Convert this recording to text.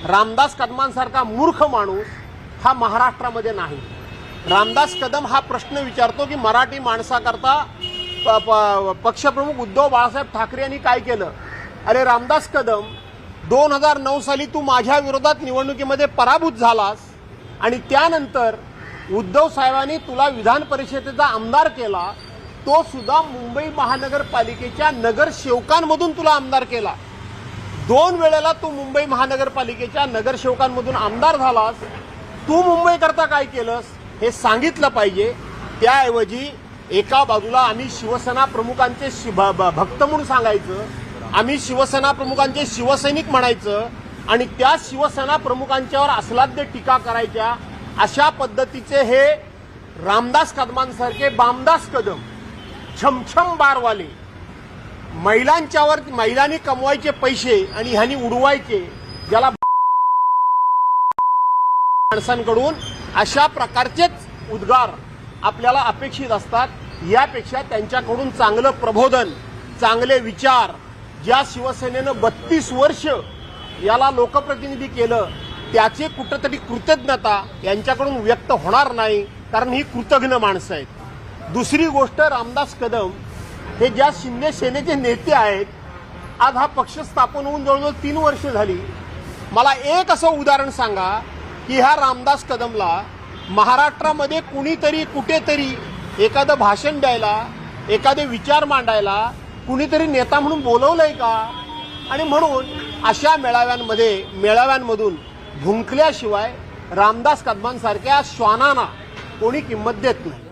रामदास कदमांसारखा मूर्ख माणूस हा महाराष्ट्रामध्ये नाही। रामदास कदम हा प्रश्न विचारतो की मराठी माणसाकरता पक्षप्रमुख उद्धव बाळासाहेब ठाकरे यांनी काय केलं। अरे रामदास कदम, 2009 साली तू माझ्या विरोधात निवडणुकीमध्ये पराभूत झालास आणि त्यानंतर उद्धव साहेबांनी तुला विधान परिषदेचा आमदार केला, तो सुद्धा मुंबई महानगरपालिकेच्या नगरसेवकांमधून तुला आमदार केला। 2 वेळेला तू मुंबई महानगरपालिकेच्या नगरसेवकांमधून आमदार झालास। तू मुंबई करता काय केलंस हे सांगितलं पाहिजे। त्याऐवजी एका बाजूला आम्ही शिवसेना प्रमुखांचे भक्त म्हणून सांगायचं, आम्ही शिवसेना प्रमुखांचे शिवसैनिक म्हणायचं आणि त्या शिवसेना प्रमुखांच्यावर अस्लाद्य टीका करायच्या, अशा पद्धतीचे हे रामदास कदमांसारखे बामदास कदम, छमछम बारवाले, महिलांनी कमवायचे पैसे आणि ह्यांनी उडवायचे, ज्याला माणसांकडून अशा प्रकारचेच उद्गार आपल्याला अपेक्षित असतात। यापेक्षा त्यांच्याकडून चांगलं प्रबोधन, चांगले विचार, ज्या शिवसेनेनं 32 वर्ष याला लोकप्रतिनिधी केलं त्याचे कुठेतरी कृतज्ञता यांच्याकडून व्यक्त होणार नाही, कारण ही कृतज्ञ माणसं आहेत। दुसरी गोष्ट, रामदास कदम हे ज्या शिंदे सेनेचे नेते आहेत, आज हा पक्ष स्थापन होऊन जवळजवळ 3 वर्ष झाली। मला एक असं उदाहरण सांगा की ह्या रामदास कदमला महाराष्ट्रामध्ये कुणीतरी कुठेतरी एखादं भाषण द्यायला, एखादे विचार मांडायला कुणीतरी नेता म्हणून बोलवलंय का? आणि म्हणून अशा मेळाव्यांमधून भुंकल्याशिवाय रामदास कदमांसारख्या श्वानांना कोणी किंमत देत नाही।